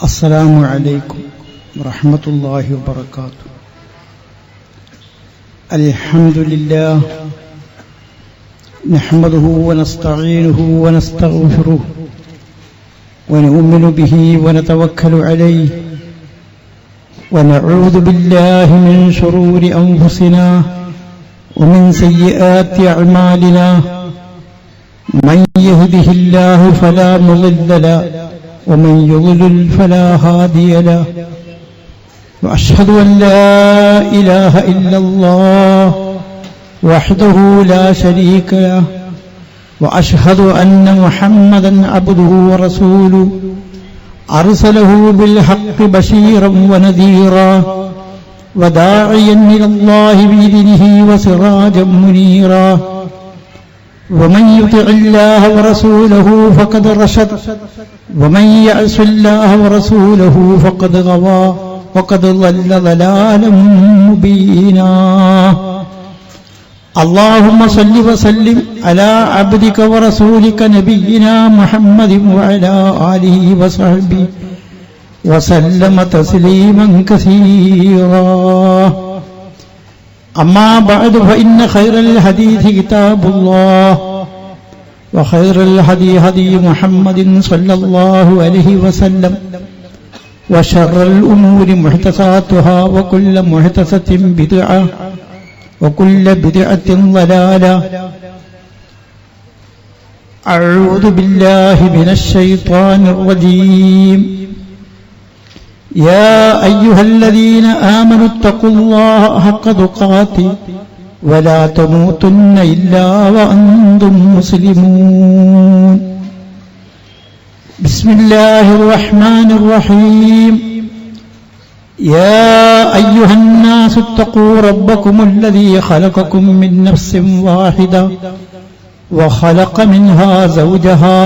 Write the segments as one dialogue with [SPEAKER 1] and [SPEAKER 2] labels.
[SPEAKER 1] السلام عليكم ورحمة الله وبركاته. الحمد لله نحمده ونستعينه ونستغفره ونؤمن به ونتوكل عليه ونعوذ بالله من شرور أنفسنا ومن سيئات أعمالنا. من يهده الله فلا مضل له ومن يضلل فلا هادي له. وأشهد أن لا إله إلا الله وحده لا شريك له وأشهد أن محمدا عبده ورسوله أرسله بالحق بشيرا ونذيرا وداعيا إلى الله بإذنه وسراجا منيرا. ومن يطع الله ورسوله فقد رشد ومن يعص الله ورسوله فقد غوى وقد ضل ضلالا مبينا. اللهم صل وسلم على عبدك ورسولك نبينا محمد وعلى آله وصحبه وسلم تسليما كثيرا. أما بعد فإن خير الحديث كتاب الله وخير الهدي هدي محمد صلى الله عليه وسلم وشر الأمور محدثاتها وكل محدثة بدعة وكل بدعة ضلالة. أعوذ بالله من الشيطان الرجيم. يا أيها الذين آمنوا اتقوا الله حق تقاته ولا تموتن إلا وأنتم مسلمون. بسم الله الرحمن الرحيم. يا أيها الناس اتقوا ربكم الذي خلقكم من نفس واحدة وخلق منها زوجها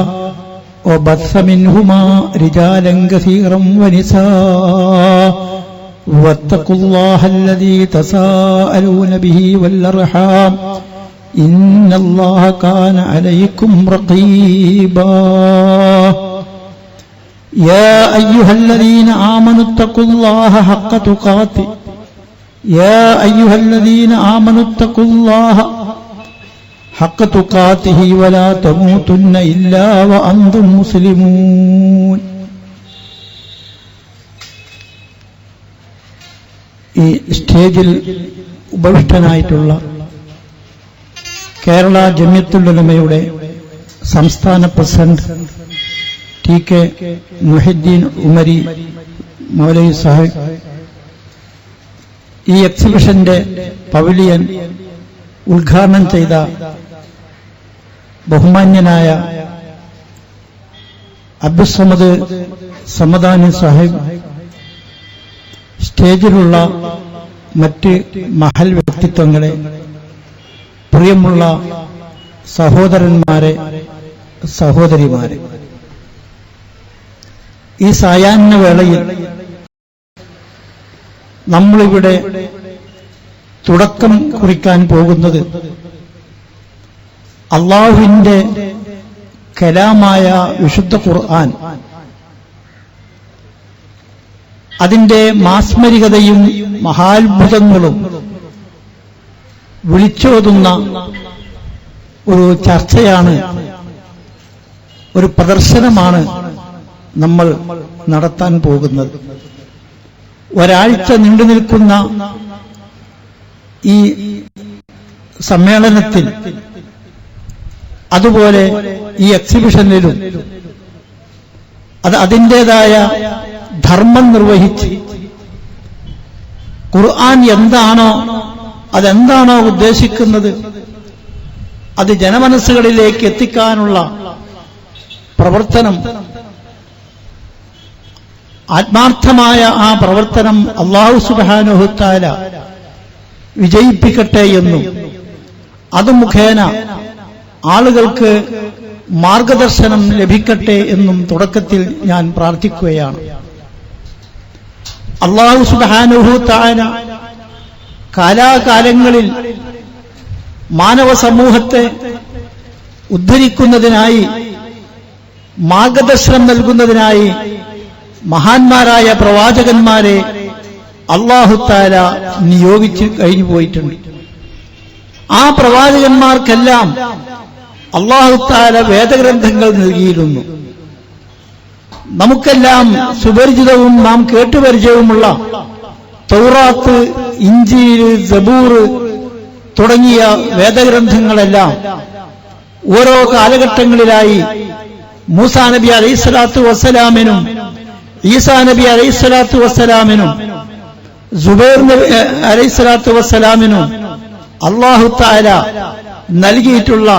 [SPEAKER 1] وبث منهما رجالا كثيرا ونساء واتقوا الله الذي تساءلون به والأرحام إن الله كان عليكم رقيبا. يا أيها الذين آمنوا اتقوا الله حق تقاته يا أيها الذين آمنوا اتقوا الله حق تقاته ولا تموتن إلا وأنتم مسلمون. ഈ സ്റ്റേജിൽ ഉപവിഷ്ടനായിട്ടുള്ള കേരള ജമിയത്തുൽ ഉലമയുടെ സംസ്ഥാന president T K Muhiddeen Umari Maulavi Sahib, ഈ എക്സിബിഷന്റെ പവലിയൻ ഉദ്ഘാടനം ചെയ്ത ബഹുമാന്യനായ അബ്ദുസ്സമദ് സമദാനി സാഹിബ്, സ്റ്റേജിലുള്ള മറ്റ് മഹൽ വ്യക്തിത്വങ്ങളെ, പ്രിയമുള്ള സഹോദരന്മാരെ, സഹോദരിമാരെ, ഈ സായാഹ്ന വേളയിൽ നമ്മളിവിടെ തുടക്കം കുറിക്കാൻ പോകുന്നത് അല്ലാഹുവിന്റെ കലാമായ വിശുദ്ധ ഖുർആൻ, അതിന്റെ മാസ്മരികതയും മഹാത്ഭുതങ്ങളും വിളിച്ചോതുന്ന ഒരു ചർച്ചയാണ്, ഒരു പ്രദർശനമാണ് നമ്മൾ നടത്താൻ പോകുന്നത്. ഒരാഴ്ച നീണ്ടു നിൽക്കുന്ന ഈ സമ്മേളനത്തിൽ, അതുപോലെ ഈ എക്സിബിഷനിലും അത് അതിൻ്റെതായ ധർമ്മം നിർവഹിച്ച് ഖുർആൻ അതെന്താണോ ഉദ്ദേശിക്കുന്നത് അത് ജനമനസ്സുകളിലേക്ക് എത്തിക്കാനുള്ള പ്രവർത്തനം, ആത്മാർത്ഥമായ ആ പ്രവർത്തനം അല്ലാഹു സുബ്ഹാനഹു വ തആല വിജയിപ്പിക്കട്ടെ എന്നും അത് മുഖേന ആളുകൾക്ക് മാർഗദർശനം ലഭിക്കട്ടെ എന്നും തുടക്കത്തിൽ ഞാൻ പ്രാർത്ഥിക്കുകയാണ്. അല്ലാഹു സുബ്ഹാനഹു വ തആല കാലാകാലങ്ങളിൽ മാനവ സമൂഹത്തെ ഉദ്ധരിക്കുന്നതിനായി, മാർഗദർശനം നൽകുന്നതിനായി മഹാന്മാരായ പ്രവാചകന്മാരെ അല്ലാഹു തആല നിയോഗിച്ച് കഴിഞ്ഞു പോയിട്ടുണ്ട്. ആ പ്രവാചകന്മാർക്കെല്ലാം അല്ലാഹു തആല വേദഗ്രന്ഥങ്ങൾ നൽകിയിരുന്നു. നമുക്കെല്ലാം സുപരിചിതവും നാം കേട്ടുപരിചയവുമുള്ള തൗറാത്ത്, ഇഞ്ചീൽ, സബൂർ തുടങ്ങിയ വേദഗ്രന്ഥങ്ങളെല്ലാം ഓരോ കാലഘട്ടങ്ങളിലായി മൂസാ നബി അലൈഹിസ്സലാത്തു വസ്സലാമിനും ഈസാ നബി അലൈഹിസ്സലാത്തു വസ്സലാമിനും സുബൈർ നബി അലൈഹിസ്സലാത്തു വസ്സലാമിനും അല്ലാഹു തആല നൽകിയിട്ടുള്ള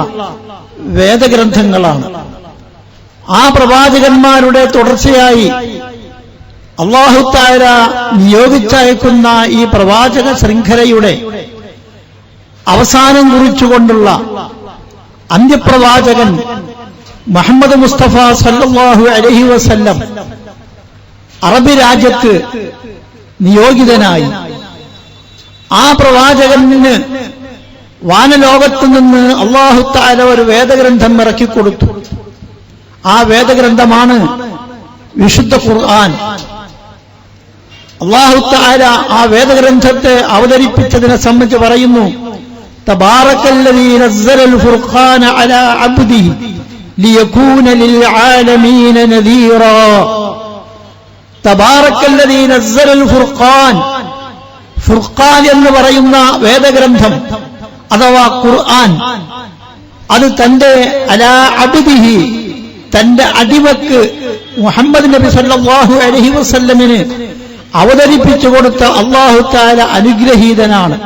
[SPEAKER 1] വേദഗ്രന്ഥങ്ങളാണ്. ആ പ്രവാചകന്മാരുടെ തുടർച്ചയായി അല്ലാഹു തആല നിയോഗിച്ചയക്കുന്ന ഈ പ്രവാചക ശൃംഖലയുടെ അവസാനം കുറിച്ചുകൊണ്ടുള്ള അന്ത്യപ്രവാചകൻ മുഹമ്മദ് മുസ്തഫ സല്ലല്ലാഹു അലൈഹി വസല്ലം അറബി രാജ്യത്ത് നിയോഗിതനായി. ആ പ്രവാചകന് വാനലോകത്തു നിന്ന് അല്ലാഹു തആല ഒരു വേദഗ്രന്ഥം ഇറക്കിക്കൊടുത്തു. ആ വേദഗ്രന്ഥമാണ് വിശുദ്ധ ഖുർആൻ. അല്ലാഹു തആല ആ വേദഗ്രന്ഥത്തെ അവതരിപ്പിച്ചതിനെ സംബന്ധിച്ച് പറയുന്നു, തബാറക്കല്ലദീ നസ്സലൽ ഫുർഖാന അലാ അബ്ദിഹി ലിയകൂന ലിൽ ആലമീന നദീറാ. തബാറക്കല്ലദീ നസ്സലൽ ഫുർഖാൻ, ഫുർഖാൻ എന്ന് പറയുന്ന വേദഗ്രന്ഥം അഥവാ ഖുർആൻ, അത് തന്റെ അലാ അബ്ദിഹി, തന്റെ അടിമക്ക് മുഹമ്മദ് നബി സല്ലല്ലാഹു അലൈഹി വസല്ലമിന് അവതരിപ്പിച്ചു കൊടുത്ത അല്ലാഹു തആല അനുഗ്രഹീതനാണ്.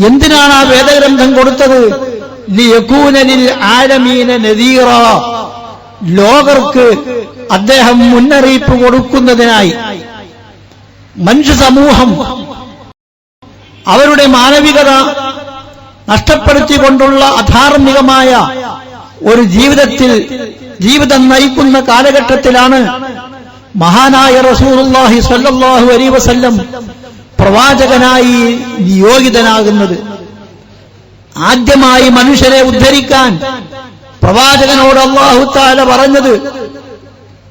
[SPEAKER 1] എന്തിനാണ് ആ വേദഗ്രന്ഥം കൊടുത്തത്? ലിയകൂന ലിൽ ആലമീന നദീറാ, ലോകർക്ക് അദ്ദേഹം മുന്നറിയിപ്പ് കൊടുക്കുന്നതിനായി. മനുഷ്യ സമൂഹം അവരുടെ മാനവികത നഷ്ടപ്പെടുത്തിക്കൊണ്ടുള്ള അധാർമികമായ ഒരു ജീവിതം നയിക്കുന്ന കാലഘട്ടത്തിലാണ് മഹാനായ റസൂലുള്ളാഹി സ്വല്ലല്ലാഹു അലൈഹി വസല്ലം പ്രവാചകനായി നിയോഗിതനാകുന്നത്. ആദ്യമായി മനുഷ്യരെ ഉദ്ധരിക്കാൻ പ്രവാചകനോട് അല്ലാഹു തആല പറഞ്ഞത്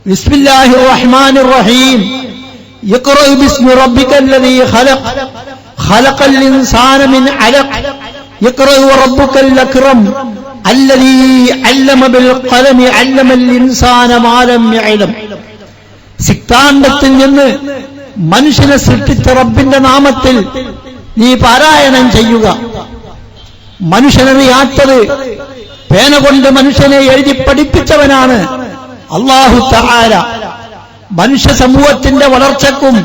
[SPEAKER 1] ബിസ്മില്ലാഹിർ റഹ്മാനിർ റഹീം, ഇഖ്റഅ ബിസ്മി റബ്ബിക്കല്ലദീ ഖലഖ്, ഖലഖൽ ഇൻസാന മിൻ അലഖ്, ഇഖ്റഅ വറബ്ബുക്കൽ അക്രം അല്ലദീ അല്ലമ ബിൽ ഖലമി അല്ലമൽ ഇൻസാന മാ ലം യഅലം. സിക്താണ്ഡത്തിൽ നിന്ന് മനുഷ്യനെ സൃഷ്ടിച്ച റബ്ബിന്റെ നാമത്തിൽ നീ പാരായണം ചെയ്യുക. മനുഷ്യനറിയാത്തത് പേന കൊണ്ട് മനുഷ്യനെ എഴുതി പഠിപ്പിച്ചവനാണ് അല്ലാഹു തആല. മനുഷ്യ സമൂഹത്തിന്റെ വളർച്ചയ്ക്കും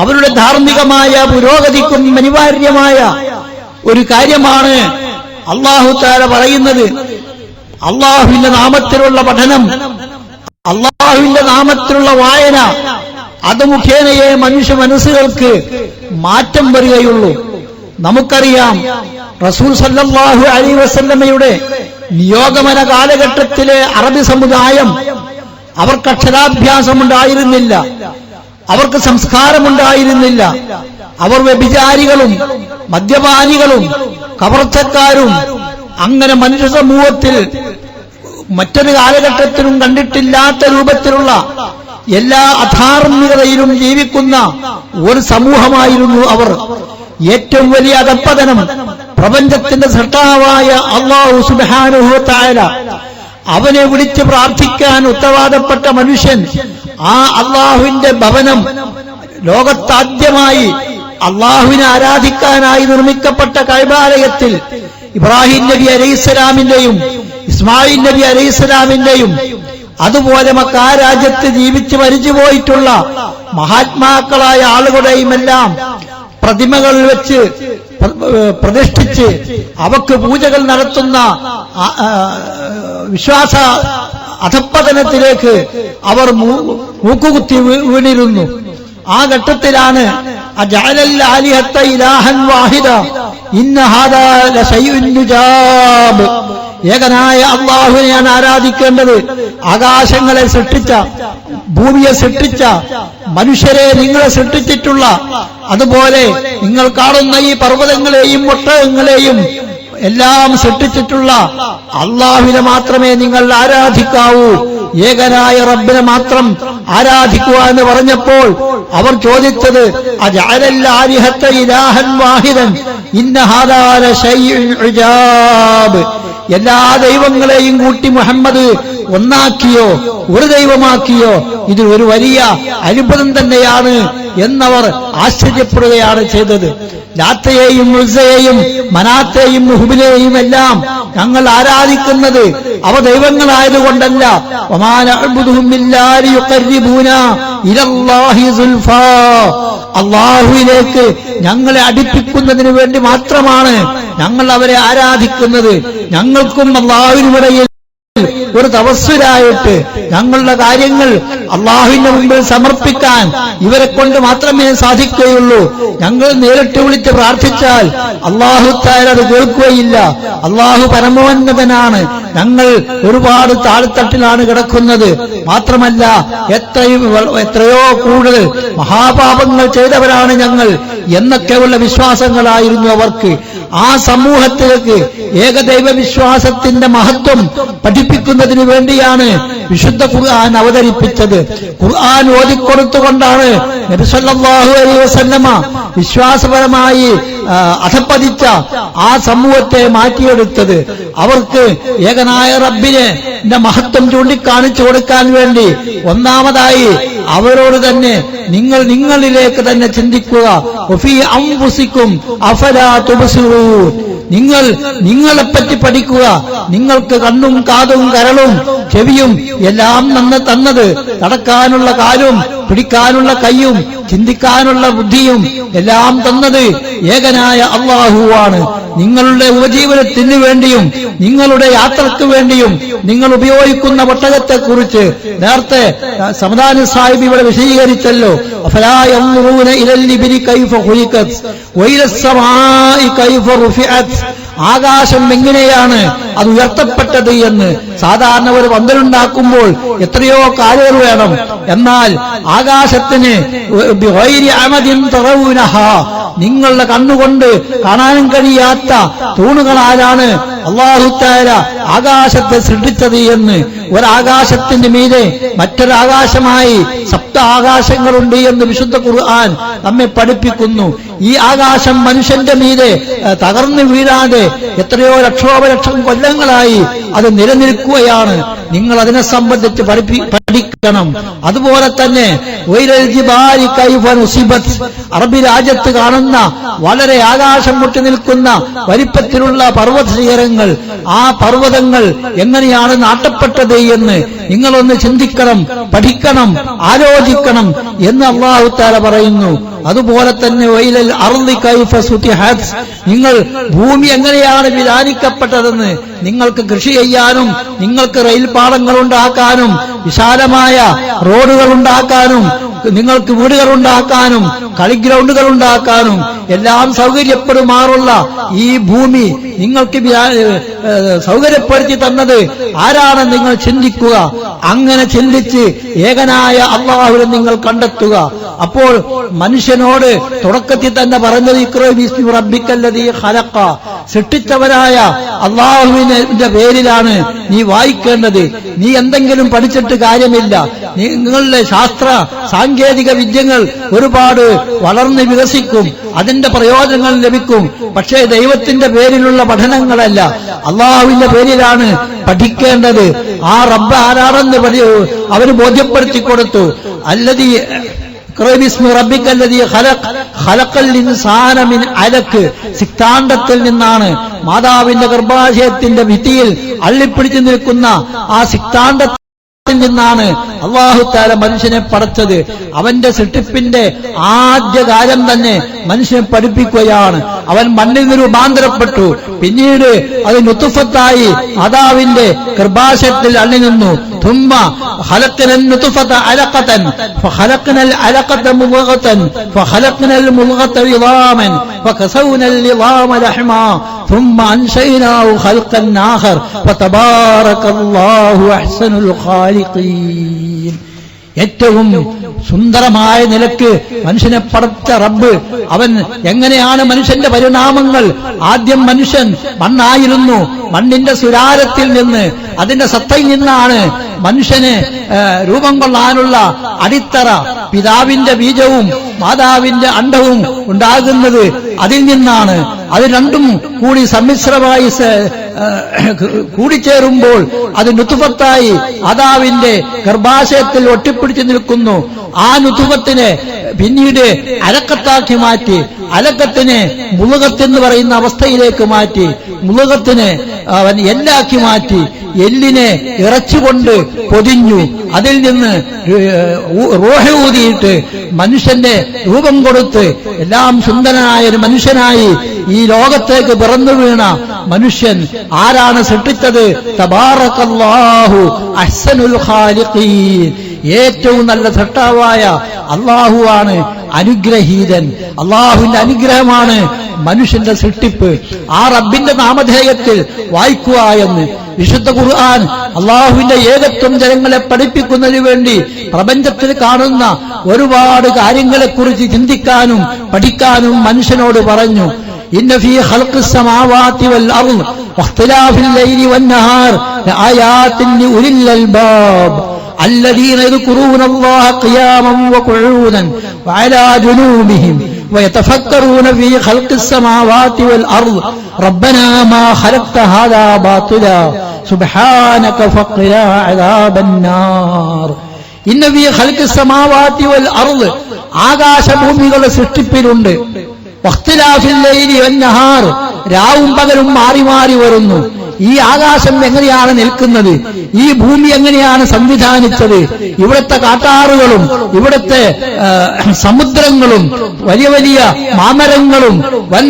[SPEAKER 1] അവരുടെ ധാർമ്മികമായ പുരോഗതിക്കും അനിവാര്യമായ ഒരു കാര്യമാണ് അല്ലാഹു തആല പറയുന്നത്. അല്ലാഹുവിന്റെ നാമത്തിലുള്ള പഠനം, അല്ലാഹുവിന്റെ നാമത്തിലുള്ള വായന, അത് മുഖേനയെ മനുഷ്യ മനസ്സുകൾക്ക് മാറ്റം വരികയുള്ളൂ. നമുക്കറിയാം, റസൂൽ സല്ലല്ലാഹു അലൈഹി വസല്ലമയുടെ നിയോഗമന കാലഘട്ടത്തിലെ അറബി സമുദായം അവർക്ക് അക്ഷരാഭ്യാസമുണ്ടായിരുന്നില്ല, അവർക്ക് സംസ്കാരമുണ്ടായിരുന്നില്ല. അവർ വ്യഭിചാരികളും മദ്യപാനികളും കവർച്ചക്കാരും അങ്ങനെ മനുഷ്യ സമൂഹത്തിൽ മറ്റൊരു കാലഘട്ടത്തിലും കണ്ടിട്ടില്ലാത്ത രൂപത്തിലുള്ള എല്ലാ അധാർമികതയിലും ജീവിക്കുന്ന ഒരു സമൂഹമായിരുന്നു അവർ. ഏറ്റവും വലിയ അധപ്പതനം പ്രപഞ്ചത്തിന്റെ സൃഷ്ടാവായ അല്ലാഹു സുബ്ഹാനഹു വ തആല, അവനെ വിളിച്ച് പ്രാർത്ഥിക്കാൻ ഉത്തരവാദപ്പെട്ട മനുഷ്യൻ, ആ അല്ലാഹുവിന്റെ ഭവനം ലോകത്താദ്യമായി അല്ലാഹുവിനെ ആരാധിക്കാനായി നിർമ്മിക്കപ്പെട്ട കഅബാലയത്തിൽ ഇബ്രാഹിം നബി അലൈഹിസ്സലാമിന്റെയും ഇസ്മായിൽ നബി അലൈഹിസ്സലാമിന്റെയും അതുപോലെ മക്കാ രാജ്യത്ത് ജീവിച്ച് മരിച്ചുപോയിട്ടുള്ള മഹാത്മാക്കളായ ആളുകളുടെയും എല്ലാം പ്രതിമകൾ വെച്ച് പ്രതിഷ്ഠിച്ച് അവക്ക് പൂജകൾ നടത്തുന്ന വിശ്വാസ അധപ്പതനത്തിലേക്ക് അവർ മൂക്കുകുത്തി വീണിരുന്നു. ആ ഘട്ടത്തിലാണ് അജഅലൽ ആലിഹത ഇലാഹൻ വാഹിദ ഇന്ന ഹാദാ ലശൈഉൻ നുജാബ്, ഏകനായ അല്ലാഹുവിനെയാണ് ആരാധിക്കേണ്ടത്. ആകാശങ്ങളെ സൃഷ്ടിച്ച, ഭൂമിയെ സൃഷ്ടിച്ച, മനുഷ്യരെ നിങ്ങളെ സൃഷ്ടിച്ചിട്ടുള്ള, അതുപോലെ നിങ്ങൾ കാണുന്ന ഈ പർവ്വതങ്ങളെയും ഒട്ടകങ്ങളെയും എല്ലാം സൃഷ്ടിച്ചിട്ടുള്ള അല്ലാഹുവിനെ മാത്രമേ നിങ്ങൾ ആരാധിക്കാവൂ. ഏകനായ റബ്ബിനെ മാത്രം ആരാധിക്കുക എന്ന് പറഞ്ഞപ്പോൾ അവർ ചോദിച്ചത് അജഅലൽ ആലിഹത ഇലാഹൻ വാഹിദൻ ഇന്ന ഹാദാ ലശൈഉൻ ഉജാബ്, എല്ലാ ദൈവങ്ങളെയും കൂട്ടി മുഹമ്മദ് ഒന്നാക്കിയോ ഒരു ദൈവമാക്കിയോ, ഇത് ഒരു വലിയ അത്ഭുതം തന്നെയാണ് എന്നവർ ആശ്ചര്യപ്പെടുകയാണ് ചെയ്തത്. ലാത്തയെയും ഉസ്സയെയും മനാത്തെയും ഹുബിലെയും എല്ലാം ഞങ്ങൾ ആരാധിക്കുന്നത് അവ ദൈവങ്ങളായതുകൊണ്ടല്ല, വമാ നഅ്ബുദുഹും ഇല്ലാ ലിയുഖർരിബൂനാ ഇലല്ലാഹി സുൽഫാ, അല്ലാഹുവിലേക്ക് ഞങ്ങളെ അടുപ്പിക്കുന്നതിന് വേണ്ടി മാത്രമാണ് ഞങ്ങൾ അവരെ ആരാധിക്കുന്നത്. ഞങ്ങൾക്കും അല്ലാഹുവിനുമിടയിൽ ഒരു തവസ്സുലായിട്ട് ഞങ്ങളുടെ കാര്യങ്ങൾ അള്ളാഹുവിന്റെ മുമ്പിൽ സമർപ്പിക്കാൻ ഇവരെ കൊണ്ട് മാത്രമേ സാധിക്കുകയുള്ളൂ. ഞങ്ങൾ നേരിട്ട് വിളിച്ച് പ്രാർത്ഥിച്ചാൽ അള്ളാഹു തആല അത് കേൾക്കുകയില്ല. അള്ളാഹു പരമോന്നതനാണ്, ഞങ്ങൾ ഒരുപാട് താഴ്ത്തട്ടിലാണ് കിടക്കുന്നത്. മാത്രമല്ല എത്രയോ കൂടുതൽ മഹാപാപങ്ങൾ ചെയ്തവരാണ് ഞങ്ങൾ എന്നൊക്കെയുള്ള വിശ്വാസങ്ങളായിരുന്നു അവർക്ക്. ആ സമൂഹത്തിലേക്ക് ഏകദൈവ വിശ്വാസത്തിന്റെ മഹത്വം പഠിപ്പിക്കുന്നതിന് വേണ്ടിയാണ് വിശുദ്ധ ഖുർആൻ അവതരിപ്പിച്ചത്. ഖുർആൻ ഓതിക്കൊടുത്തുകൊണ്ടാണ് നബി സല്ലല്ലാഹു അലൈഹി വസല്ലമ വിശ്വാസപരമായി അധപ്പതിച്ച ആ സമൂഹത്തെ മാറ്റിയെടുത്തത്. അവർക്ക് ഏകനായ റബ്ബിനെ മഹത്വം ചൂണ്ടിക്കാണിച്ചു കൊടുക്കാൻ വേണ്ടി ഒന്നാമതായി അവരോട് തന്നെ നിങ്ങളിലേക്ക് തന്നെ ചിന്തിക്കുക, വഫീ അൻഫുസികും അഫലാ തുബ്സിറൂൻ, നിങ്ങളെപ്പറ്റി പഠിക്കുക. നിങ്ങൾക്ക് കണ്ണും കാതും കരളും ചെവിയും എല്ലാം തന്നത്, നടക്കാനുള്ള കാലും പിടിക്കാനുള്ള കൈയും ചിന്തിക്കാനുള്ള ബുദ്ധിയും എല്ലാം തന്നത് ഏകനായ അല്ലാഹുവാണ്. നിങ്ങളുടെ ഉപജീവനത്തിന് വേണ്ടിയും നിങ്ങളുടെ യാത്രക്ക് വേണ്ടിയും നിങ്ങൾ ഉപയോഗിക്കുന്ന ഒട്ടകത്തെക്കുറിച്ച് നേരത്തെ സമദാനി സാഹിബ് ഇവിടെ വിശദീകരിച്ചല്ലോ. അഫലാ യൻദുറൂന ഇലൽ ഇബ്രി കൈഫ ഖുലിഖത് വഇലസ് സമാഇ കൈഫ റുഫിഅത്, ആകാശം എങ്ങനെയാണ് അത് ഉയർത്തപ്പെട്ടത് എന്ന്. സാധാരണ ഒരു പന്തലുണ്ടാക്കുമ്പോൾ എത്രയോ കാലുകൾ വേണം, എന്നാൽ ആകാശത്തിന് നിങ്ങളുടെ കണ്ണുകൊണ്ട് കാണാനും കഴിയാത്ത തൂണുകളാലാണ് അല്ലാഹു തആല ആകാശത്തെ സൃഷ്ടിച്ചത് എന്ന്. ഒരാകാശത്തിന്റെ മീതെ മറ്റൊരാകാശമായി സപ്ത ആകാശങ്ങളുണ്ട് എന്ന് വിശുദ്ധ ഖുർആൻ നമ്മെ പഠിപ്പിക്കുന്നു. ഈ ആകാശം മനുഷ്യന്റെ മീതെ തകർന്നു വീഴാതെ എത്രയോ ലക്ഷോപലക്ഷം കൊല്ലങ്ങളായി അത് നിലനിൽക്കുകയാണ്. നിങ്ങൾ അതിനെ സംബന്ധിച്ച് പഠിക്കണം. അതുപോലെ തന്നെ അറബി രാജ്യത്ത് കാണുന്ന വളരെ ആകാശം മുട്ടി നിൽക്കുന്ന വലിപ്പത്തിലുള്ള പർവ്വത ശിഖരങ്ങൾ, ആ പർവ്വതങ്ങൾ എങ്ങനെയാണ് നാട്ടപ്പെട്ടത് എന്ന് നിങ്ങളൊന്ന് ചിന്തിക്കണം, പഠിക്കണം, ആലോചിക്കണം എന്ന് അല്ലാഹു തആല പറയുന്നു. അതുപോലെ തന്നെ വൈലൽ അർളി കൈഫ സുതിഹത്, നിങ്ങൾ ഭൂമി എങ്ങനെയാണ് വിധാനിക്കപ്പെട്ടതെന്ന് നിങ്ങൾക്ക് കൃഷി ചെയ്യാനും നിങ്ങൾക്ക് റെയിൽ പാളങ്ങൾ ഉണ്ടാക്കാനും വിശാലമായ റോഡുകൾ ഉണ്ടാക്കാനും നിങ്ങൾക്ക് വീടുകൾ ഉണ്ടാക്കാനും കളിഗ്രൗണ്ടുകൾ ഉണ്ടാക്കാനും എല്ലാം സൗകര്യപ്പെടുമാറുള്ള ഈ ഭൂമി നിങ്ങൾക്ക് സൗകര്യപ്പെടുത്തി തന്നത് ആരാണെന്ന് നിങ്ങൾ ചിന്തിക്കുക. അങ്ങനെ ചിന്തിച്ച് ഏകനായ അല്ലാഹുവിനെ നിങ്ങൾ കണ്ടെത്തുക. അപ്പോൾ മനുഷ്യനോട് തുടക്കത്തിൽ തന്നെ പറഞ്ഞത് ഇഖ്റ ബിസ്മി റബ്ബിക്കല്ലദീ ഖലഖ, സൃഷ്ടിച്ചവനായ അല്ലാഹുവിന്റെ പേരിലാണ് നീ വായിക്കേണ്ടത്. നീ എന്തെങ്കിലും പഠിച്ചിട്ട് കാര്യമില്ല. നിങ്ങളുടെ ശാസ്ത്ര സാങ്കേതിക വിദ്യകൾ ഒരുപാട് വളർന്ന് വികസിക്കും, അതിന്റെ പ്രയോജനങ്ങൾ ലഭിക്കും. പക്ഷേ ദൈവത്തിന്റെ പേരിലുള്ള പഠനങ്ങളല്ല, അല്ലാഹുവിന്റെ പേരിലാണ് പഠിക്കേണ്ടത്. ആ റബ്ബ് ആരാണെന്ന് അവര് ബോധ്യപ്പെടുത്തി കൊടുത്തു. അല്ലദീ സിക്താണ്ഡത്തിൽ നിന്നാണ്, മാതാവിന്റെ ഗർഭാശയത്തിന്റെ ഭിത്തിയിൽ അള്ളിപ്പിടിച്ചു നിൽക്കുന്ന ആ സിക്താണ്ഡത്തിൽ നിന്നാണ് അല്ലാഹു തആല മനുഷ്യനെ പടച്ചത്. അവന്റെ സൃഷ്ടിപ്പിന്റെ ആദ്യകാലം തന്നെ മനുഷ്യനെ പഠിപ്പിക്കുകയാണ്. അവൻ മണ്ണിൽ നിന്ന് രൂപാന്തരപ്പെട്ടു, പിന്നീട് അത് നുത്ഫത്തായി മാതാവിന്റെ ഗർഭാശയത്തിൽ അള്ളി നിന്നു. ثم خلقنا النطفة علقة فخلقنا العلقة مضغة فخلقنا المضغة عظاما فكسونا العظام لحما ثم أنشأناه خلقا آخر فتبارك الله أحسن الخالقين. ഏറ്റവും സുന്ദരമായ നിലക്ക് മനുഷ്യനെ പടച്ച റബ്ബ് അവൻ എങ്ങനെയാണ് മനുഷ്യന്റെ പരിണാമങ്ങൾ? ആദ്യം മനുഷ്യൻ മണ്ണായിരുന്നു. മണ്ണിന്റെ സുരാരത്തിൽ നിന്ന്, അതിന്റെ സത്തയിൽ നിന്നാണ് മനുഷ്യന് രൂപം കൊള്ളാനുള്ള അടിത്തറ. പിതാവിന്റെ ബീജവും മാതാവിന്റെ അണ്ഡവും ഉണ്ടാകുന്നത് അതിൽ നിന്നാണ്. അത് രണ്ടും കൂടി സമ്മിശ്രമായി കൂടിച്ചേരുമ്പോൾ അത് നുതുഫത്തായി മാതാവിന്റെ ഗർഭാശയത്തിൽ ഒട്ടിപ്പിടിച്ചു നിൽക്കുന്നു. ആ നുതുഫത്തിനെ പിന്നീട് അലക്കത്താക്കി മാറ്റി, അലക്കത്തിനെ മുളുകത്തെന്ന് പറയുന്ന അവസ്ഥയിലേക്ക് മാറ്റി, മുളുകത്തിനെ അവൻ എല്ലാക്കി മാറ്റി, എല്ലിനെ ഇറച്ചുകൊണ്ട് പൊതിഞ്ഞു, അതിൽ നിന്ന് റൂഹ് ഊതിയിട്ട് മനുഷ്യന്റെ രൂപം കൊടുത്ത് എല്ലാം സുന്ദരനായ ഒരു മനുഷ്യനായി ഈ ലോകത്തേക്ക് പിറന്നു വീണ മനുഷ്യൻ ആരാണ് സൃഷ്ടിച്ചത്? തബാറകല്ലാഹു അഹ്സനുൽ ഖാലിഖീൻ. ഏറ്റവും നല്ല സൃഷ്ടാവായ അള്ളാഹുവാണ് അനുഗ്രഹീതൻ. അള്ളാഹുവിന്റെ അനുഗ്രഹമാണ് മനുഷ്യന്റെ സൃഷ്ടിപ്പ്. ആ റബ്ബിന്റെ നാമധേയത്തിൽ വായിക്കുക എന്ന് വിശുദ്ധ ഖുർആൻ അള്ളാഹുവിന്റെ ഏകത്വം ജനങ്ങളെ പഠിപ്പിക്കുന്നതിനു വേണ്ടി പ്രപഞ്ചത്തിൽ കാണുന്ന ഒരുപാട് കാര്യങ്ങളെക്കുറിച്ച് ചിന്തിക്കാനും പഠിക്കാനും മനുഷ്യനോട് പറഞ്ഞു. ഇന്ന ഫീ ഖൽഖിസ് സമാവാതി വൽ അർദ് വഖ്തിലാഫിൽ ലൈലി വന്നഹാർ ലആയാതിൻ ലിഉലിൽ അൽബാബ് الذين يذكرون الله قياما وقعودا وعلى جنوبهم ويتفكرون في خلق السماوات والأرض ربنا ما خلقت هذا باطلا سبحانك فقنا عذاب النار إن في خلق السماوات والأرض ആകാശഭൂമികളുടെ സൃഷ്ടിപ്പിലുണ്ട്. വഖ്തിലാഫിൽ ലൈലി വന്നഹാർ, രാവും പകലും മാറി മാറി വരുന്നു. ഈ ആകാശം എങ്ങനെയാണ് നിൽക്കുന്നത്? ഈ ഭൂമി എങ്ങനെയാണ് സംവിധാനിച്ചത്? ഇവിടുത്തെ കാട്ടാറുകളും ഇവിടുത്തെ സമുദ്രങ്ങളും വലിയ വലിയ മാമരങ്ങളും വൻ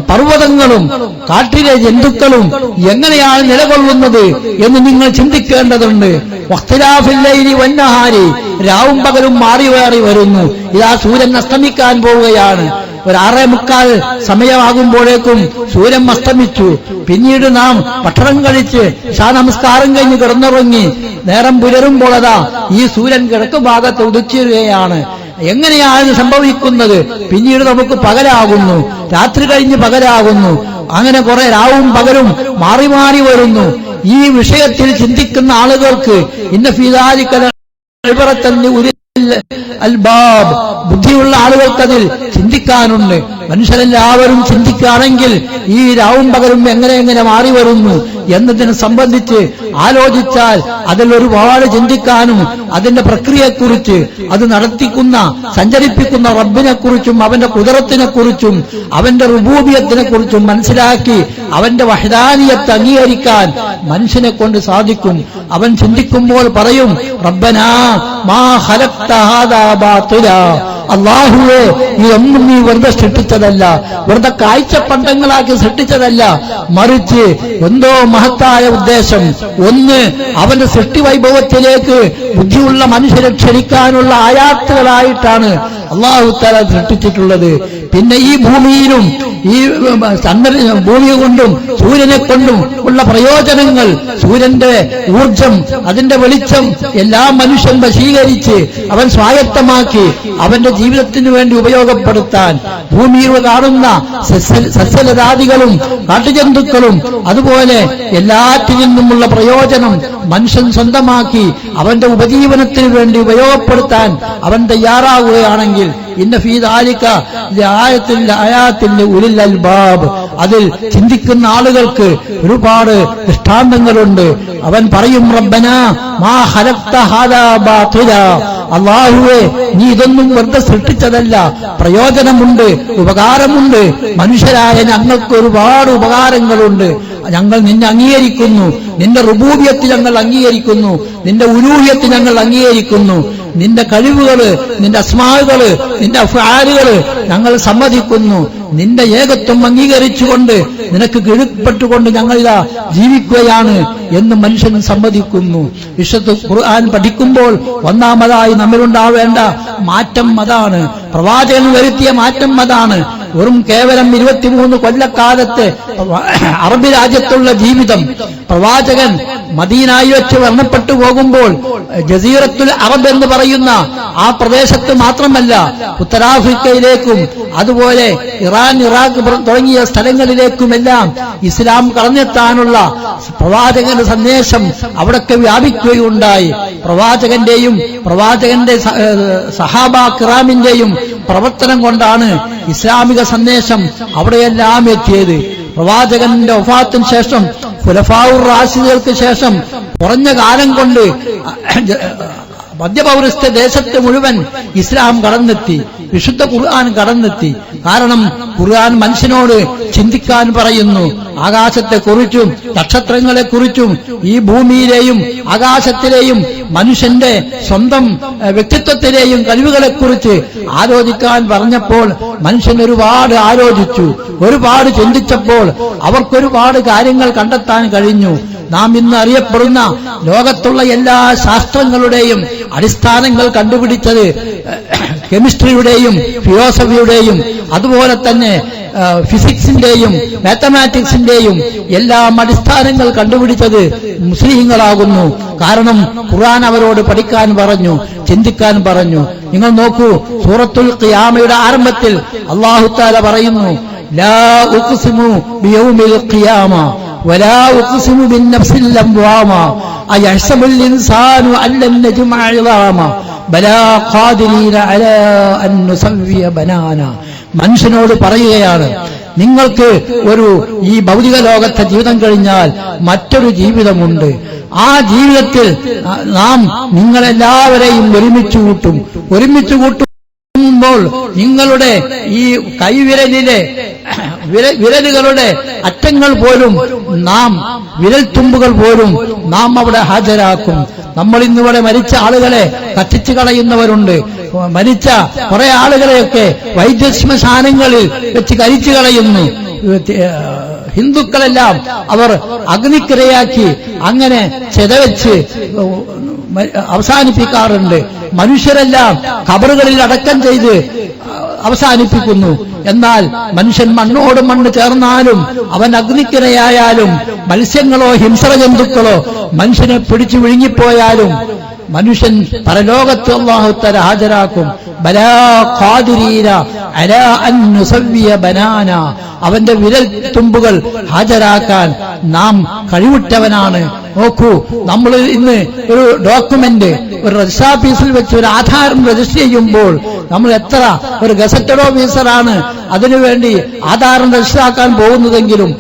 [SPEAKER 1] പർവ്വതങ്ങളും കാട്ടിലെ ജന്തുക്കളും എങ്ങനെയാണ് നിലകൊള്ളുന്നത് എന്ന് നിങ്ങൾ ചിന്തിക്കേണ്ടതുണ്ട്. വഖ്തിലാഫിൽ ലൈലി വന്നഹാരി, രാവും പകലും മാറി മാറി വരുന്നു. ഇതാ സൂര്യൻ അസ്തമിക്കാൻ പോവുകയാണ്. ഒരു 6:45 സമയമാകുമ്പോഴേക്കും സൂര്യൻ അസ്തമിച്ചു. പിന്നീട് നാം ഭക്ഷണം കഴിച്ച് നമസ്കാരം കഴിഞ്ഞ് കിടന്നുറങ്ങി. നേരം പുലരുമ്പോൾ അതാ ഈ സൂര്യൻ കിഴക്ക് ഭാഗത്ത് ഉദിച്ചിരുകയാണ്. എങ്ങനെയാണ് സംഭവിക്കുന്നത്? പിന്നീട് നമുക്ക് പകലാകുന്നു, രാത്രി കഴിഞ്ഞ് പകലാകുന്നു. അങ്ങനെ കുറെ രാവും പകലും മാറി മാറി വരുന്നു. ഈ വിഷയത്തിൽ ചിന്തിക്കുന്ന ആളുകൾക്ക് ഇന്ന ഫീ ദാലിക ഇബ്റത്തൻ ലിഉലിൽ അൽബാബ്, ബുദ്ധിയുള്ള ആളുകൾക്കതിൽ ചിന്തിക്കാനുണ്ട്. മനുഷ്യരെല്ലാവരും ചിന്തിക്കുകയാണെങ്കിൽ ഈ രാവും പകലും എങ്ങനെ മാറി വരുന്നു എന്നതിനെ സംബന്ധിച്ച് ആലോചിച്ചാൽ അതിൽ ഒരുപാട് ചിന്തിക്കാനും അതിന്റെ പ്രക്രിയയെക്കുറിച്ച്, അത് നടത്തിക്കുന്ന സഞ്ചരിപ്പിക്കുന്ന റബ്ബിനെക്കുറിച്ചും അവന്റെ ഖുദറത്തിനെക്കുറിച്ചും അവന്റെ റുബൂബിയത്തിനെക്കുറിച്ചും മനസ്സിലാക്കി അവന്റെ വഹ്ദാനിയത്ത് അംഗീകരിക്കാൻ മനുഷ്യനെ കൊണ്ട് സാധിക്കും. അവൻ ചിന്തിക്കുമ്പോൾ പറയും, റബ്ബനാ മാ ഖലഖ്ത ഹാദാ ബാതിലാ, അല്ലാഹുവേ ഇതൊന്നും നീ വെറുതെ സൃഷ്ടിച്ചതല്ല, വെറുതെ കാഴ്ചപ്പണ്ടങ്ങളാക്കി സൃഷ്ടിച്ചതല്ല, മറിച്ച് എന്തോ മഹത്തായ ഉദ്ദേശം. ഒന്ന്, അവന്റെ സൃഷ്ടി വൈഭവത്തിലേക്ക് ബുദ്ധിയുള്ള മനുഷ്യരെ ക്ഷണിക്കാനുള്ള ആയാത്തുകളായിട്ടാണ് അല്ലാഹു തആല സൃഷ്ടിച്ചിട്ടുള്ളത്. പിന്നെ ഈ ഭൂമിയിലും ഈ ഭൂമി കൊണ്ടും സൂര്യനെ കൊണ്ടും ഉള്ള പ്രയോജനങ്ങൾ, സൂര്യന്റെ ഊർജം, അതിന്റെ വെളിച്ചം എല്ലാം മനുഷ്യൻ വശീകരിച്ച് അവൻ സ്വായത്തമാക്കി അവന്റെ ജീവിതത്തിന് വേണ്ടി ഉപയോഗപ്പെടുത്താൻ ഭൂമിയിൽ കാണുന്ന സസ്യലതാദികളും കാട്ടുജന്തുക്കളും അതുപോലെ എല്ലാറ്റിൽ നിന്നുമുള്ള പ്രയോജനം മനുഷ്യൻ സ്വന്തമാക്കി അവന്റെ ഉപജീവനത്തിന് വേണ്ടി ഉപയോഗപ്പെടുത്താൻ അവൻ തയ്യാറാവുകയാണെങ്കിൽ ഇന്ന ഫീ ദാലിക ആയാത്തിൻ ഉലിൽ അൽബാബ്, അതിൽ ചിന്തിക്കുന്ന ആളുകൾക്ക് ഒരുപാട് ദൃഷ്ടാന്തങ്ങളുണ്ട്. അവൻ പറയും, റബ്ബനാ മാ ഖലഖ്ത ഹാദാ ബാതിലാ, അല്ലാഹുവേ നീ ഇതൊന്നും വെറുതെ സൃഷ്ടിച്ചതല്ല, പ്രയോജനമുണ്ട്, ഉപകാരമുണ്ട്. മനുഷ്യരായ ഞങ്ങൾക്ക് ഒരുപാട് ഉപകാരങ്ങളുണ്ട്. ഞങ്ങൾ നിന്നെ അംഗീകരിക്കുന്നു, നിന്റെ റുബൂബിയത്ത് ഞങ്ങൾ അംഗീകരിക്കുന്നു, നിന്റെ ഉലൂഹിയത്ത് ഞങ്ങൾ അംഗീകരിക്കുന്നു, നിന്റെ കഴിവുകള്, നിന്റെ അസ്മാകള്, നിന്റെ അഫ്ആലുകള് ഞങ്ങൾ സമ്മതിക്കുന്നു. നിന്റെ ഏകത്വം അംഗീകരിച്ചുകൊണ്ട് നിനക്ക് കീഴ്പ്പെട്ടുകൊണ്ട് ഞങ്ങളിതാ ജീവിക്കുകയാണ് എന്ന് മനുഷ്യൻ സമ്മതിക്കുന്നു. വിശുദ്ധ ഖുർആൻ പഠിക്കുമ്പോൾ ഒന്നാമതായി നമ്മളുണ്ടാവേണ്ട മാറ്റം അതാണ്. പ്രവാചകൻ വരുത്തിയ മാറ്റം അതാണ്. കേവലം 23 കൊല്ലക്കാലത്തെ അറബ് രാജ്യത്തുള്ള ജീവിതം പ്രവാചകൻ മദീനയിൽ വെച്ച് മരണപ്പെട്ടു പോകുമ്പോൾ ജസീറത്തുൽ അറബ് എന്ന് പറയുന്ന ആ പ്രദേശത്ത് മാത്രമല്ല ഉത്തരാഫ്രിക്കയിലേക്കും അതുപോലെ ഇറാൻ, ഇറാഖ് തുടങ്ങിയ സ്ഥലങ്ങളിലേക്കുമെല്ലാം ഇസ്ലാം കടന്നെത്താനുള്ള പ്രവാചകന്റെ സന്ദേശം അവിടൊക്കെ വ്യാപിക്കുകയുണ്ടായി. പ്രവാചകന്റെയും പ്രവാചകന്റെ സഹാബ കിറാമിന്റെയും പ്രവർത്തനം കൊണ്ടാണ് ഇസ്ലാമിക സന്ദേശം അവിടെയെല്ലാം എത്തിയത്. പ്രവാചകന്റെ വഫാത്തിന് ശേഷം ഖുലഫാഉർ റാഷിദുകൾക്ക് ശേഷം കുറഞ്ഞ കാലം കൊണ്ട് മധ്യപൗരസ്ത്യ ദേശത്ത് മുഴുവൻ ഇസ്ലാം കടന്നെത്തി, വിശുദ്ധ ഖുർആൻ കടന്നെത്തി. കാരണം ഖുർആൻ മനുഷ്യനോട് ചിന്തിക്കാൻ പറയുന്നു. ആകാശത്തെക്കുറിച്ചും നക്ഷത്രങ്ങളെക്കുറിച്ചും ഈ ഭൂമിയിലെയും ആകാശത്തിലെയും മനുഷ്യന്റെ സ്വന്തം വ്യക്തിത്വത്തിലെയും കഴിവുകളെക്കുറിച്ച് ആലോചിക്കാൻ പറഞ്ഞപ്പോൾ മനുഷ്യൻ ഒരുപാട് ആലോചിച്ചു, ഒരുപാട് ചിന്തിച്ചപ്പോൾ അവർക്കൊരുപാട് കാര്യങ്ങൾ കണ്ടെത്താൻ കഴിഞ്ഞു. നാം ഇന്ന് അറിയപ്പെടുന്ന ലോകത്തുള്ള എല്ലാ ശാസ്ത്രങ്ങളുടെയും അടിസ്ഥാനങ്ങൾ കണ്ടുപിടിച്ചത് കെമിസ്ട്രിയുടെയും ഫിലോസഫിയുടെയും അതുപോലെ തന്നെ ഫിസിക്സിന്റെയും മാത്തമാറ്റിക്സിന്റെയും എല്ലാം അടിസ്ഥാനങ്ങൾ കണ്ടുപിടിച്ചത് മുസ്ലിങ്ങളാകുന്നു. കാരണം ഖുർആൻ അവരോട് പഠിക്കാൻ പറഞ്ഞു, ചിന്തിക്കാൻ പറഞ്ഞു. നിങ്ങൾ നോക്കൂ, സൂറത്തുൽ ഖിയാമയുടെ ആരംഭത്തിൽ അല്ലാഹു തആല പറയുന്നു, ലാ ഉഖ്സിമു ബിയൗമിൽ ഖിയാമ വലാ ഉഖ്സിമു ബിന്നഫ്സിൽ ലവ്വാമ അയഹ്സബുൽ ഇൻസാനു അല്ലൻ നജ്മഅ ഇളാമ ബലാ ഖാദിരീന അലാ അൻ നുസവ്വിയ ബനാന. മനുഷ്യനോട് പറയുകയാണ്, നിങ്ങൾക്ക് ഈ ഭൗതിക ലോകത്തെ ജീവിതം കഴിഞ്ഞാൽ മറ്റൊരു ജീവിതമുണ്ട്. ആ ജീവിതത്തിൽ നാം നിങ്ങളെല്ലാവരെയും ഒരുമിച്ച് കൂട്ടുമ്പോൾ നിങ്ങളുടെ ഈ കൈവിരലിലെ വിരലുകളുടെ അറ്റങ്ങൾ പോലും വിരൽത്തുമ്പുകൾ പോലും നാം അവിടെ ഹാജരാക്കും. നമ്മൾ ഇന്നിവിടെ മരിച്ച ആളുകളെ കത്തിച്ചു കളയുന്നവരുണ്ട്. മരിച്ച കുറെ ആളുകളെയൊക്കെ വൈദ്യശ്മശാനങ്ങളിൽ വെച്ച് കരിച്ചു കളയുന്നു. ഹിന്ദുക്കളെല്ലാം അവർ അഗ്നിക്കിരയാക്കി അങ്ങനെ ചെതവെച്ച് അവസാനിപ്പിക്കാറുണ്ട്. മനുഷ്യരെല്ലാം ഖബറുകളിൽ അടക്കം ചെയ്ത് അവസാനിപ്പിക്കുന്നു. എന്നാൽ മനുഷ്യൻ മണ്ണോട് മണ്ണ് ചേർന്നാലും അവൻ അഗ്നിക്കിരയായാലും മത്സ്യങ്ങളോ ഹിംസ്ര ജന്തുക്കളോ മനുഷ്യനെ പിടിച്ചു വിഴുങ്ങിപ്പോയാലും മനുഷ്യൻ പരലോകത്ത് അല്ലാഹു തആല ഹാജരാക്കും. ബലാ ഖാദിരീന അലാ അൻ നുസവ്വിയ ബനാന. അവന്റെ വിരൽ തുമ്പുകൾ ഹാജരാക്കാൻ നാം കഴിവുറ്റവനാണ്. നോക്കൂ, നമ്മൾ ഇന്ന് ഒരു ഡോക്യുമെന്റ് ഒരു രജിസ്റ്റർ ഓഫീസിൽ വെച്ച് ഒരു ആധാരം രജിസ്റ്റർ ചെയ്യുമ്പോൾ നമ്മൾ എത്ര ഒരു ഗസറ്റഡ് ഓഫീസറാണ് അതിനുവേണ്ടി ആധാരം രജിസ്റ്റർ ആക്കാൻ പോകുന്നതെങ്കിലും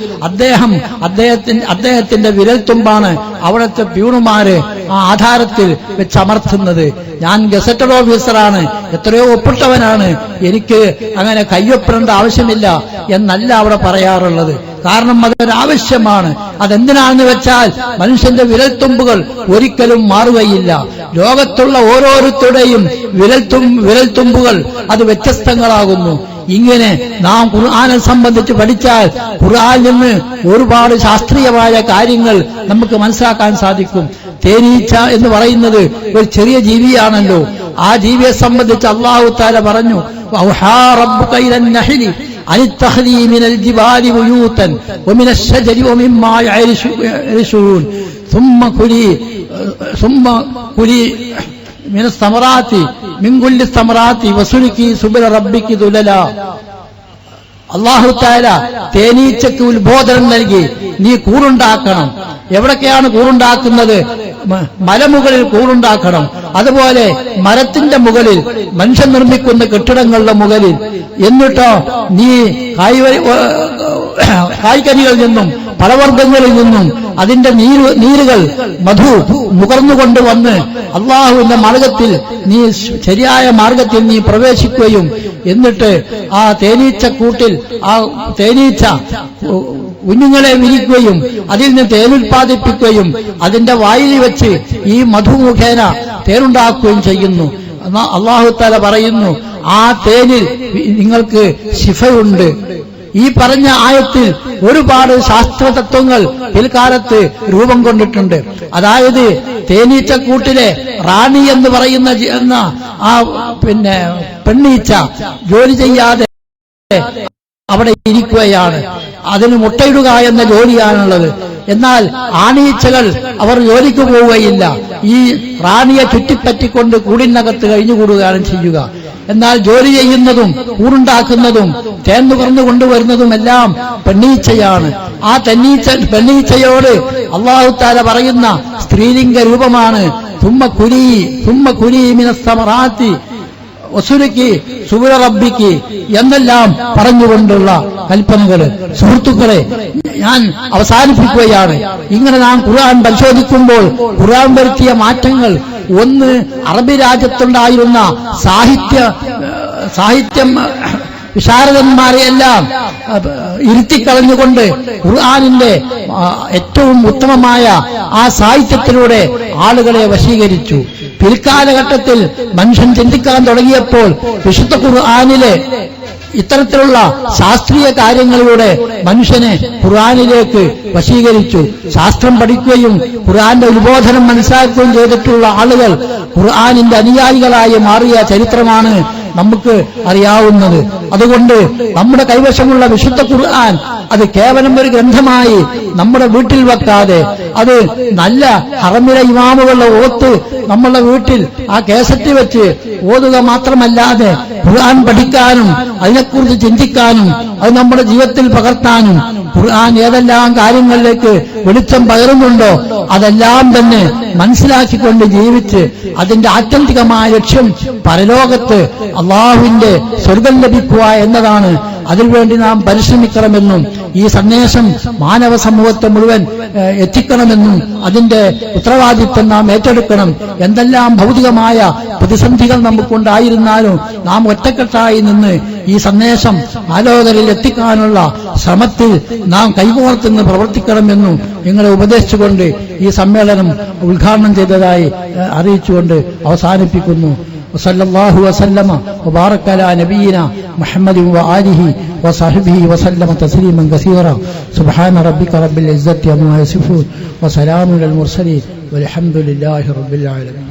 [SPEAKER 1] അദ്ദേഹത്തിന്റെ വിരൽത്തുമ്പാണ് അവിടുത്തെ പ്യൂണുമാര് ആ ആധാരത്തിൽ വെച്ചമർത്തുന്നത്. ഞാൻ ഗസറ്റഡ് ഓഫീസറാണ്, എത്രയോ ഒപ്പിട്ടവനാണ്, എനിക്ക് അങ്ങനെ കയ്യൊപ്പിടേണ്ട ആവശ്യമില്ല എന്നല്ല അവിടെ പറയാറുള്ളത്. കാരണം അതൊരാവശ്യമാണ്. അതെന്തിനാണെന്ന് വെച്ചാൽ മനുഷ്യന്റെ വിരൽത്തുമ്പുകൾ ഒരിക്കലും മാറുകയില്ല. ലോകത്തുള്ള ഓരോരുത്തരുടെയും വിരൽത്തുമ്പുകൾ അത് വ്യത്യസ്തങ്ങളാകുന്നു. ഇങ്ങനെ നാം ഖുർആനെ സംബന്ധിച്ച് പഠിച്ചാൽ ഖുർആനിൽ നിന്ന് ഒരുപാട് ശാസ്ത്രീയമായ കാര്യങ്ങൾ നമുക്ക് മനസ്സിലാക്കാൻ സാധിക്കും. തേനീച്ച എന്ന് പറയുന്നത് ഒരു ചെറിയ ജീവിയാണല്ലോ. ആ ജീവിയെ സംബന്ധിച്ച് അല്ലാഹു തആല പറഞ്ഞു, വൗഹാ റബ്ബുക ഇലൻ നഹ്ലി അനിത്തഖ്ദീ മിനൽ ജിബാലി ബുയൂതൻ വമിനശ് ശജരി വമിമ്മാ യഅരിശൂൻ ثم കുലി മിനസ് സമറാത്തി മിൻ കുല്ലി സമറാത്തി വസുലുകി സുബല റബ്ബികി ദുലല. അല്ലാഹു തആല തേനീച്ചയ്ക്ക് ഉത്ബോധനം നൽകി, നീ കൂടുണ്ടാക്കണം. എവിടൊക്കെയാണ് കൂടുണ്ടാക്കുന്നത്? മലമുകളിൽ കൂടുണ്ടാക്കണം. അതുപോലെ മരത്തിന്റെ മുകളിൽ, മനുഷ്യൻ നിർമ്മിക്കുന്ന കെട്ടിടങ്ങളുടെ മുകളിൽ. എന്നിട്ടോ നീ കായ്കനികളിൽ നിന്നും പഴവർഗ്ഗങ്ങളിൽ നിന്നും അതിന്റെ നീരുകൾ മധു നുകർന്നുകൊണ്ടുവന്ന് അള്ളാഹുവിന്റെ മാർഗത്തിൽ നീ ശരിയായ മാർഗത്തിൽ നീ പ്രവേശിക്കുകയും എന്നിട്ട് ആ തേനീച്ചക്കൂട്ടിൽ ആ തേനീച്ച കുഞ്ഞുങ്ങളെ വിരിക്കുകയും അതിൽ നിന്ന് തേനുൽപാദിപ്പിക്കുകയും അതിന്റെ വായിൽ വെച്ച് ഈ മധു മുഖേന തേനുണ്ടാക്കുകയും ചെയ്യുന്നു. അല്ലാഹു തആല പറയുന്നു, ആ തേനിൽ നിങ്ങൾക്ക് ശിഫയുണ്ട്. ഈ പറഞ്ഞ ആയത്തിൽ ഒരുപാട് ശാസ്ത്രതത്വങ്ങൾ പിൽക്കാലത്ത് രൂപം കൊണ്ടിട്ടുണ്ട്. അതായത് തേനീച്ചക്കൂട്ടിലെ റാണി എന്ന് പറയുന്ന ആ പെണ്ണീച്ച ജോലി ചെയ്യാതെ അവിടെ ഇരിക്കുകയാണ്. അതിന് മുട്ടയിടുക എന്ന ജോലിയാണുള്ളത്. എന്നാൽ ആണീച്ചകൾ അവർ ജോലിക്ക് പോവുകയില്ല. ഈ റാണിയെ ചുറ്റിപ്പറ്റിക്കൊണ്ട് കൂടിനകത്ത് കഴിഞ്ഞുകൂടുകയാണ് ചെയ്യുക. എന്നാൽ ജോലി ചെയ്യുന്നതും കൂറുണ്ടാക്കുന്നതും തേൻ നുകർന്നു കൊണ്ടുവരുന്നതുമെല്ലാം പെണ്ണീച്ചയാണ്. ആ പെണ്ണീച്ചയോട് അല്ലാഹു തആല പറയുന്ന സ്ത്രീലിംഗ രൂപമാണ് തുമ്മ കുലീ മിനസ്സമറാത്തി വസുലുക്കി സുബുല റബ്ബിക്ക് എന്നെല്ലാം പറഞ്ഞുകൊണ്ടുള്ള കൽപ്പനകള്. സുഹൃത്തുക്കളെ, ഞാൻ അവസാനിപ്പിക്കുകയാണ്. ഇങ്ങനെ നാം ഖുർആൻ പരിശോധിക്കുമ്പോൾ ഖുർആൻ വരുത്തിയ മാറ്റങ്ങൾ, ഒന്ന് അറബി രാജ്യത്തുണ്ടായിരുന്ന സാഹിത്യം വിശാരദന്മാരെയെല്ലാം ഇരുത്തിക്കളഞ്ഞുകൊണ്ട് ഖുർആനിന്റെ ഏറ്റവും ഉത്തമമായ ആ സാഹിത്യത്തിലൂടെ ആളുകളെ വശീകരിച്ചു. പിൽക്കാലഘട്ടത്തിൽ മനുഷ്യൻ ചിന്തിക്കാൻ തുടങ്ങിയപ്പോൾ വിശുദ്ധ ഖുർആനിലെ ഇത്തരത്തിലുള്ള ശാസ്ത്രീയ കാര്യങ്ങളിലൂടെ മനുഷ്യനെ ഖുർആനിലേക്ക് വശീകരിച്ചു. ശാസ്ത്രം പഠിക്കുകയും ഖുർആന്റെ ഉത്ബോധനം മനസ്സിലാക്കുകയും ചെയ്തിട്ടുള്ള ആളുകൾ ഖുർആനിന്റെ അനുയായികളായി മാറിയ ചരിത്രമാണ് നമുക്ക് അറിയാവുന്നത്. അതുകൊണ്ട് നമ്മുടെ കൈവശമുള്ള വിശുദ്ധ ഖുർആൻ അത് കേവലം ഒരു ഗ്രന്ഥമായി നമ്മുടെ വീട്ടിൽ വെക്കാതെ, അത് നല്ല ഹറമിലെ ഇമാമുകളുടെ ഓത്ത് നമ്മുടെ വീട്ടിൽ ആ കേസറ്റ് വെച്ച് ഓതുക മാത്രമല്ലാതെ ഖുർആൻ പഠിക്കാനും അതിനെക്കുറിച്ച് ചിന്തിക്കാനും അത് നമ്മുടെ ജീവിതത്തിൽ പകർത്താനും ഖുർആൻ ഏതെല്ലാം കാര്യങ്ങളിലേക്ക് വെളിച്ചം പകരുന്നുണ്ടോ അതെല്ലാം തന്നെ മനസ്സിലാക്കിക്കൊണ്ട് ജീവിച്ച് അതിന്റെ ആത്യന്തികമായ ലക്ഷ്യം പരലോകത്ത് അള്ളാഹുവിന്റെ സ്വർഗം ലഭിക്കുക എന്നതാണ്. അതിനുവേണ്ടി നാം പരിശ്രമിക്കണമെന്നും ഈ സന്ദേശം മാനവ സമൂഹത്തെ മുഴുവൻ എത്തിക്കണമെന്നും അതിന്റെ ഉത്തരവാദിത്വം നാം ഏറ്റെടുക്കണം. എന്തെല്ലാം ഭൗതികമായ പ്രതിസന്ധികൾ നമുക്കുണ്ടായിരുന്നാലും നാം ഒറ്റക്കെട്ടായി നിന്ന് ഈ സന്ദേശം ആലോചനയിൽ എത്തിക്കാനുള്ള ശ്രമത്തിൽ നാം കൈകോർത്തുനിന്ന് പ്രവർത്തിക്കണമെന്നും നിങ്ങളെ ഉപദേശിച്ചുകൊണ്ട് ഈ സമ്മേളനം ഉദ്ഘാടനം ചെയ്തതായി അറിയിച്ചുകൊണ്ട് അവസാനിപ്പിക്കുന്നു. വസല്ലല്ലാഹു വസല്ലമ വബാറക അലാ നബിയിനാ മുഹമ്മദി വആലിഹി വസഹ്ബിഹി വസല്ലമ തസ്ലീമൻ കസീറ. സുബ്ഹാന റബ്ബിക റബ്ബിൽ ഇസ്സത്തി അമ്മാ യസിഫൂൻ വസലാമുൻ അലൽ മുർസലീൻ വൽഹംദുലില്ലാഹി റബ്ബിൽ ആലമീൻ.